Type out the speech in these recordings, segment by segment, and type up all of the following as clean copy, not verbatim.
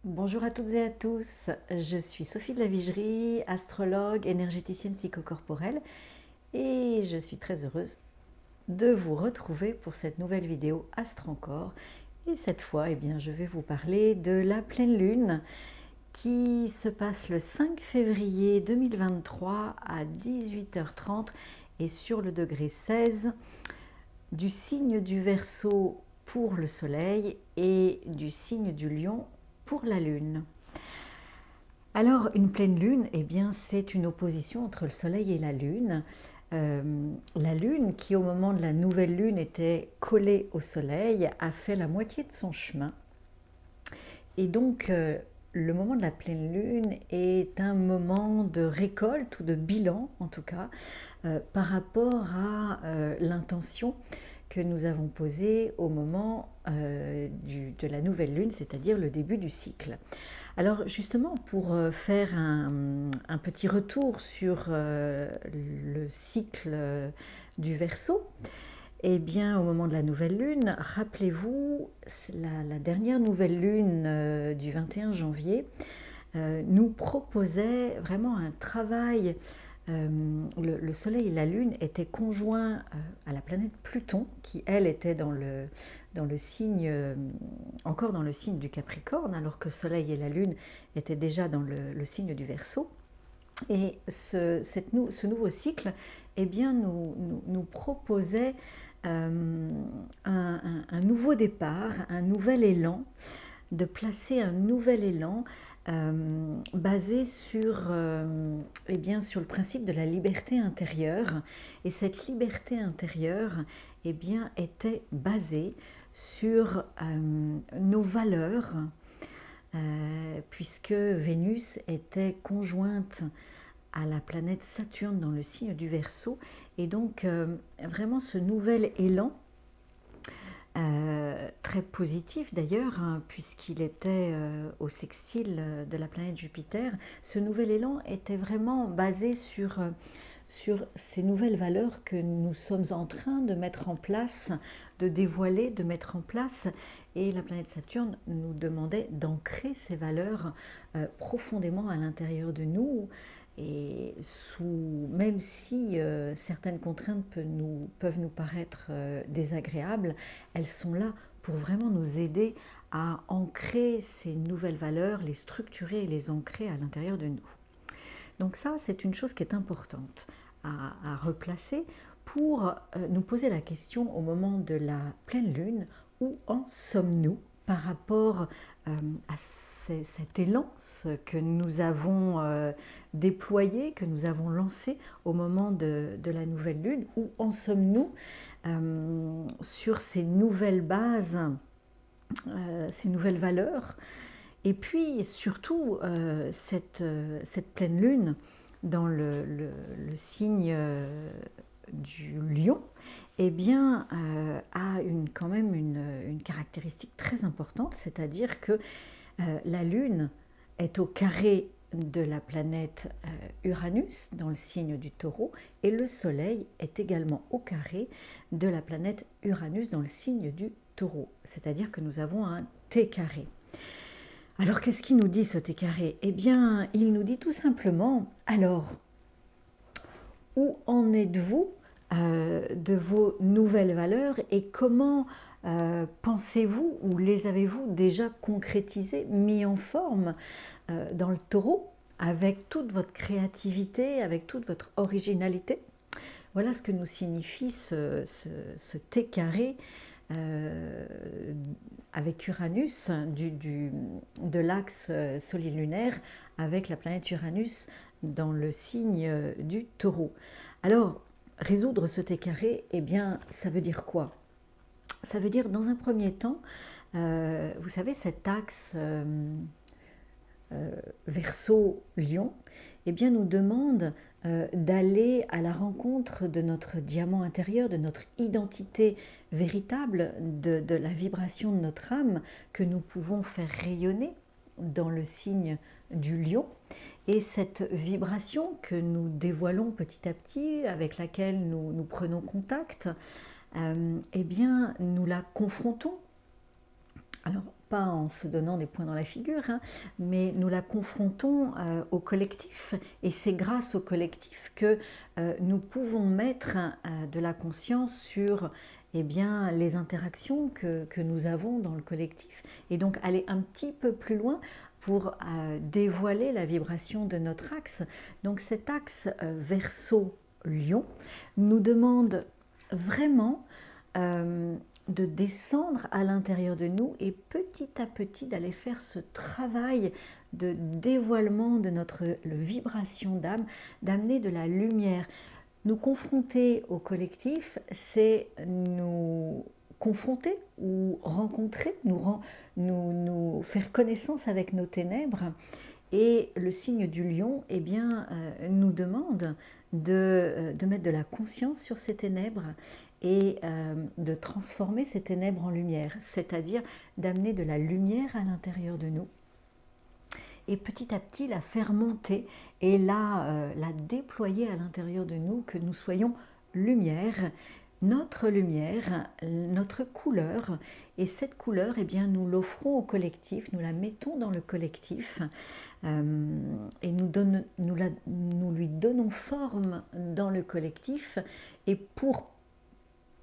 Bonjour à toutes et à tous, je suis Sophie de la Vigerie, astrologue, énergéticienne psychocorporelle et je suis très heureuse de vous retrouver pour cette nouvelle vidéo Astre encore. Et cette fois, je vais vous parler de la pleine lune qui se passe le 5 février 2023 à 18h30 et sur le degré 16 du signe du Verseau pour le soleil et du signe du Lion pour la lune. Alors, une pleine lune, c'est une opposition entre le soleil et la lune, qui au moment de la nouvelle lune était collée au soleil, a fait la moitié de son chemin. Et donc, le moment de la pleine lune est un moment de récolte ou de bilan, en tout cas, par rapport à l'intention que nous avons posée au moment de la nouvelle lune, c'est-à-dire le début du cycle. Alors justement, pour faire un petit retour sur le cycle du Verseau, au moment de la nouvelle lune, rappelez-vous, la dernière nouvelle lune du 21 janvier nous proposait vraiment un travail. Le Soleil et la Lune étaient conjoints à la planète Pluton, qui elle était dans le signe, encore dans le signe du Capricorne, alors que le Soleil et la Lune étaient déjà dans le signe du Verseau. Et ce nouveau cycle nous proposait un nouveau départ, un nouvel élan, de placer un nouvel élan basé sur le principe de la liberté intérieure. Et cette liberté intérieure était basée sur nos valeurs, puisque Vénus était conjointe à la planète Saturne dans le signe du Verseau. Et donc, vraiment, ce nouvel élan, très positif d'ailleurs, hein, puisqu'il était au sextile de la planète Jupiter, ce nouvel élan était vraiment basé sur ces nouvelles valeurs que nous sommes en train de mettre en place, de dévoiler, de mettre en place. Et la planète Saturne nous demandait d'ancrer ces valeurs profondément à l'intérieur de nous. Et même si certaines contraintes peuvent nous paraître désagréables, elles sont là pour vraiment nous aider à ancrer ces nouvelles valeurs, les structurer et les ancrer à l'intérieur de nous. Donc ça, c'est une chose qui est importante à replacer pour nous poser la question au moment de la pleine lune, où en sommes-nous par rapport à cet élan que nous avons déployé, que nous avons lancé au moment de la nouvelle lune, où en sommes-nous sur ces nouvelles bases, ces nouvelles valeurs. Et puis surtout, cette pleine lune dans le signe du lion, a quand même une caractéristique très importante, c'est-à-dire que la lune est au carré de la planète Uranus dans le signe du taureau, et le soleil est également au carré de la planète Uranus dans le signe du taureau, c'est-à-dire que nous avons un T carré. Alors qu'est-ce qu'il nous dit ce T carré? Il nous dit tout simplement, alors, où en êtes-vous de vos nouvelles valeurs et comment pensez-vous ou les avez-vous déjà concrétisées, mis en forme dans le taureau avec toute votre créativité, avec toute votre originalité? Voilà ce que nous signifie ce T carré euh, avec Uranus de l'axe solilunaire avec la planète Uranus dans le signe du taureau. Alors, résoudre ce T carré, ça veut dire quoi? Ça veut dire, dans un premier temps, vous savez, cet axe Verseau-Lion, nous demande d'aller à la rencontre de notre diamant intérieur, de notre identité véritable, de la vibration de notre âme que nous pouvons faire rayonner dans le signe du lion. Et cette vibration que nous dévoilons petit à petit, avec laquelle nous prenons contact, nous la confrontons Alors, pas en se donnant des points dans la figure, hein, mais nous la confrontons au collectif, et c'est grâce au collectif que nous pouvons mettre de la conscience sur eh bien, les interactions que nous avons dans le collectif, et donc aller un petit peu plus loin pour dévoiler la vibration de notre axe. Donc cet axe Verseau-Lion nous demande vraiment de descendre à l'intérieur de nous et petit à petit d'aller faire ce travail de dévoilement de notre vibration d'âme, d'amener de la lumière. Nous confronter au collectif, c'est nous confronter ou rencontrer, nous faire connaissance avec nos ténèbres. Et le signe du lion eh bien, nous demande de mettre de la conscience sur ces ténèbres et de transformer ces ténèbres en lumière, c'est-à-dire d'amener de la lumière à l'intérieur de nous et petit à petit la faire monter et la déployer à l'intérieur de nous, que nous soyons lumière, notre couleur. Et cette couleur, eh bien, nous l'offrons au collectif, nous la mettons dans le collectif et nous lui donnons forme dans le collectif. Et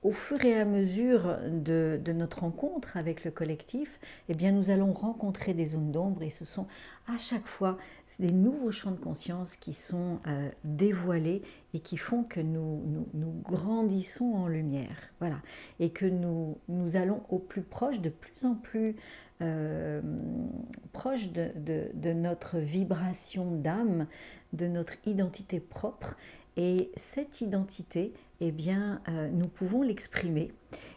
au fur et à mesure de notre rencontre avec le collectif, eh bien, nous allons rencontrer des zones d'ombre, et ce sont à chaque fois des nouveaux champs de conscience qui sont dévoilés et qui font que nous grandissons en lumière. Voilà. Et que nous allons au plus proche, de plus en plus proche de notre vibration d'âme, de notre identité propre. Et cette identité, eh bien, nous pouvons l'exprimer.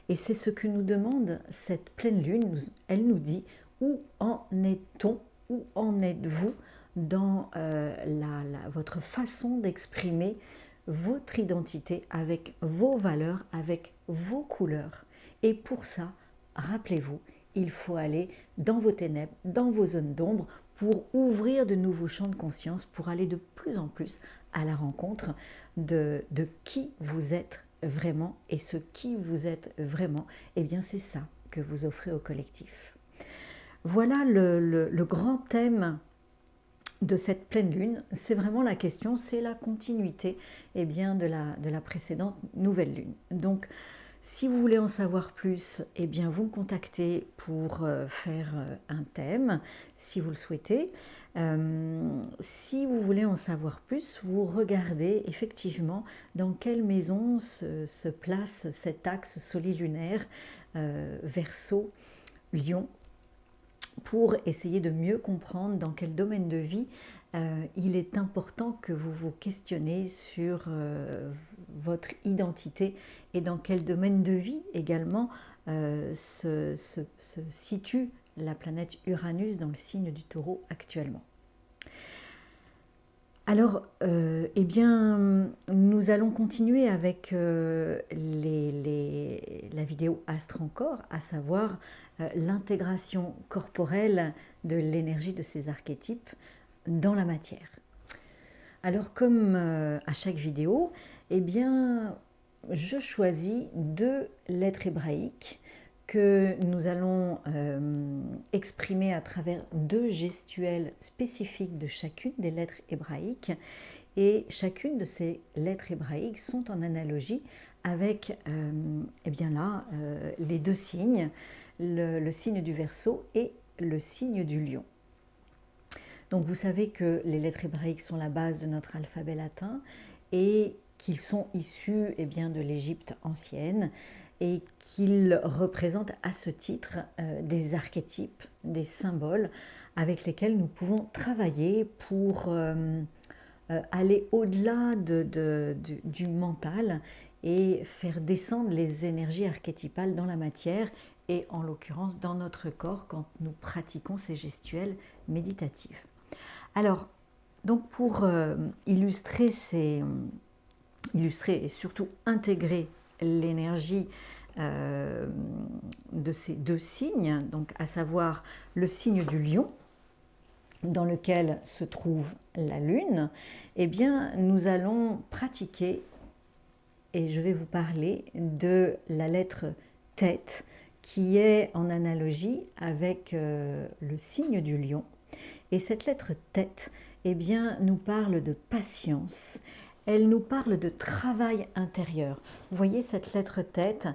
Et c'est ce que nous demande cette pleine lune. Elle nous dit: où en est-on, où en êtes-vous dans votre façon d'exprimer votre identité avec vos valeurs, avec vos couleurs. Et pour ça, rappelez-vous, il faut aller dans vos ténèbres, dans vos zones d'ombre, pour ouvrir de nouveaux champs de conscience, pour aller de plus en plus à la rencontre de qui vous êtes vraiment. Et ce qui vous êtes vraiment, eh bien c'est ça que vous offrez au collectif. Voilà le grand thème de cette pleine lune. C'est vraiment la question, c'est la continuité eh bien, de la précédente nouvelle lune. Donc, si vous voulez en savoir plus, eh bien, vous me contactez pour faire un thème, si vous le souhaitez. Si vous voulez en savoir plus, vous regardez effectivement dans quelle maison se place cet axe solilunaire Verseau-Lion, pour essayer de mieux comprendre dans quel domaine de vie il est important que vous vous questionnez sur votre identité, et dans quel domaine de vie également se situe la planète Uranus dans le signe du Taureau actuellement. Alors, eh bien, nous allons continuer avec la vidéo Astre encore, à savoir l'intégration corporelle de l'énergie de ces archétypes dans la matière. Alors, comme à chaque vidéo, eh bien, je choisis 2 lettres hébraïques que nous allons exprimer à travers 2 gestuels spécifiques de chacune des lettres hébraïques. Et chacune de ces lettres hébraïques sont en analogie avec eh bien là, les 2 signes, le signe du Verseau et le signe du Lion. Donc vous savez que les lettres hébraïques sont la base de notre alphabet latin et qu'ils sont issus eh bien, de l'Égypte ancienne, et qu'ils représentent à ce titre des archétypes, des symboles avec lesquels nous pouvons travailler pour aller au-delà du mental et faire descendre les énergies archétypales dans la matière, et en l'occurrence dans notre corps quand nous pratiquons ces gestuels méditatifs. Alors, donc pour illustrer et surtout intégrer l'énergie de ces 2 signes, donc à savoir le signe du Lion, dans lequel se trouve la Lune, eh bien, nous allons pratiquer, et je vais vous parler de la lettre Tête, qui est en analogie avec le signe du lion. Et cette lettre tête, eh bien, nous parle de patience. Elle nous parle de travail intérieur. Vous voyez cette lettre tête,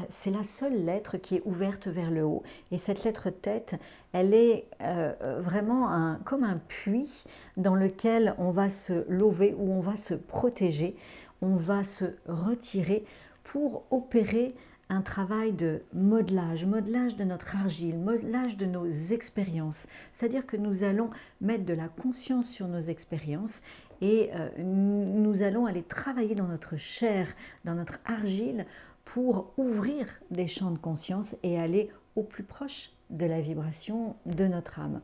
c'est la seule lettre qui est ouverte vers le haut. Et cette lettre tête, elle est vraiment comme un puits dans lequel on va se lever, où on va se protéger, on va se retirer pour opérer un travail de modelage, modelage de notre argile, modelage de nos expériences. C'est-à-dire que nous allons mettre de la conscience sur nos expériences et nous allons aller travailler dans notre chair, dans notre argile, pour ouvrir des champs de conscience et aller au plus proche de la vibration de notre âme.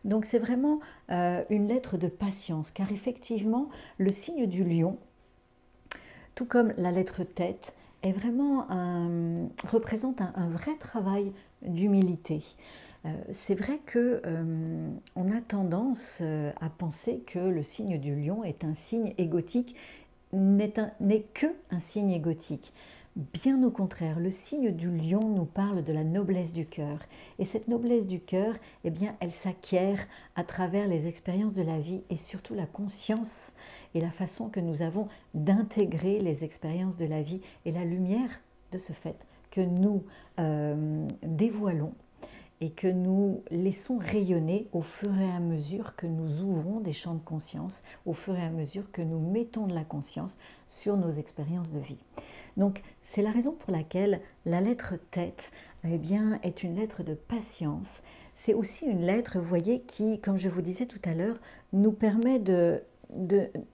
Donc c'est vraiment une lettre de patience, car effectivement, le signe du lion, tout comme la lettre tête, est vraiment représente un vrai travail d'humilité. C'est vrai que on a tendance à penser que le signe du lion est un signe égotique, n'est que un signe égotique. Bien au contraire, le signe du lion nous parle de la noblesse du cœur. Et cette noblesse du cœur, eh bien, elle s'acquiert à travers les expériences de la vie et surtout la conscience et la façon que nous avons d'intégrer les expériences de la vie et la lumière de ce fait que nous dévoilons et que nous laissons rayonner au fur et à mesure que nous ouvrons des champs de conscience, au fur et à mesure que nous mettons de la conscience sur nos expériences de vie. Donc, c'est la raison pour laquelle la lettre tête, eh bien, est une lettre de patience. C'est aussi une lettre, vous voyez, qui, comme je vous disais tout à l'heure, nous permet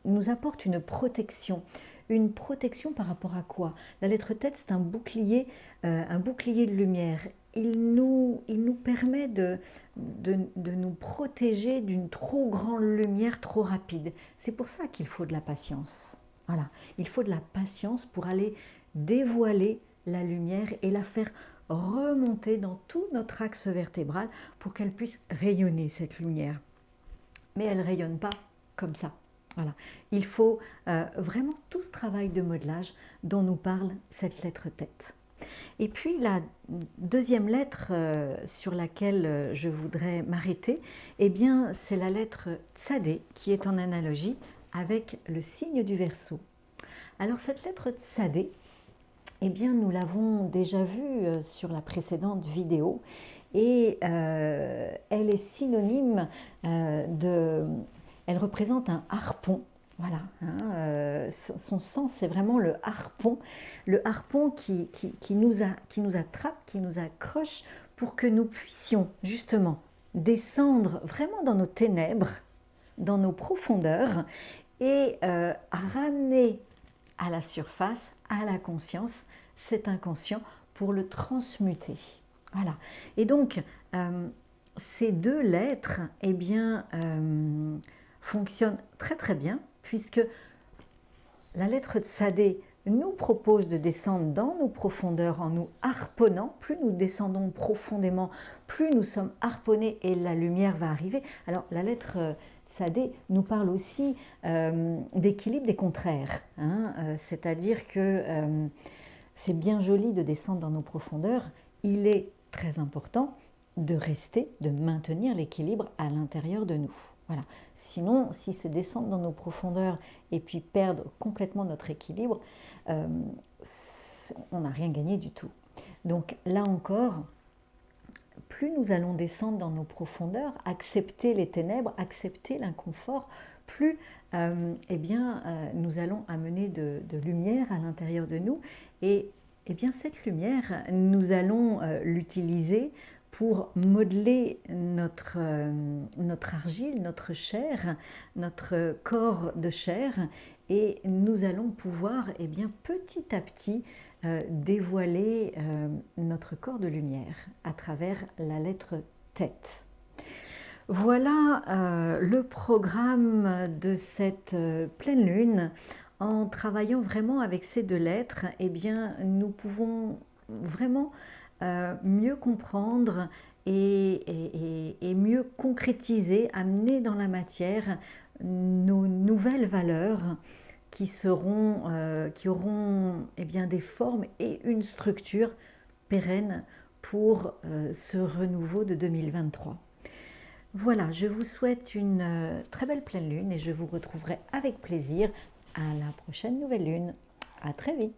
nous apporte une protection. Une protection par rapport à quoi? La lettre tête, c'est un bouclier de lumière. Il nous permet de nous protéger d'une trop grande lumière trop rapide. C'est pour ça qu'il faut de la patience. Voilà, il faut de la patience pour aller dévoiler la lumière et la faire remonter dans tout notre axe vertébral pour qu'elle puisse rayonner, cette lumière. Mais elle ne rayonne pas comme ça. Voilà. Il faut vraiment tout ce travail de modelage dont nous parle cette lettre tête. Et puis la deuxième lettre sur laquelle je voudrais m'arrêter, eh bien c'est la lettre Tsadé qui est en analogie avec le signe du Verseau. Alors cette lettre Tsadé, eh bien nous l'avons déjà vue sur la précédente vidéo et elle est synonyme elle représente un harpon. Voilà, hein, son sens c'est vraiment le harpon qui nous attrape, qui nous accroche pour que nous puissions justement descendre vraiment dans nos ténèbres, dans nos profondeurs et ramener à la surface, à la conscience, cet inconscient pour le transmuter. Voilà. Et donc, ces deux lettres, eh bien, fonctionnent très très bien puisque la lettre Tsadé nous propose de descendre dans nos profondeurs en nous harponnant. Plus nous descendons profondément, plus nous sommes harponnés et la lumière va arriver. Alors, la lettre Tsadé nous parle aussi d'équilibre des contraires. Hein, c'est-à-dire que c'est bien joli de descendre dans nos profondeurs. Il est très important de rester, de maintenir l'équilibre à l'intérieur de nous. Voilà. Sinon, si c'est descendre dans nos profondeurs et puis perdre complètement notre équilibre, on n'a rien gagné du tout. Donc là encore, plus nous allons descendre dans nos profondeurs, accepter les ténèbres, accepter l'inconfort, plus eh bien, nous allons amener de lumière à l'intérieur de nous. Et eh bien, cette lumière, nous allons l'utiliser pour modeler notre argile, notre chair, notre corps de chair, et nous allons pouvoir eh bien, petit à petit dévoiler notre corps de lumière à travers la lettre tête. Voilà le programme de cette pleine lune. En travaillant vraiment avec ces deux lettres, eh bien, nous pouvons vraiment mieux comprendre et mieux concrétiser, amener dans la matière nos nouvelles valeurs qui auront eh bien, des formes et une structure pérenne pour ce renouveau de 2023. Voilà, je vous souhaite une très belle pleine lune et je vous retrouverai avec plaisir à la prochaine nouvelle lune. À très vite!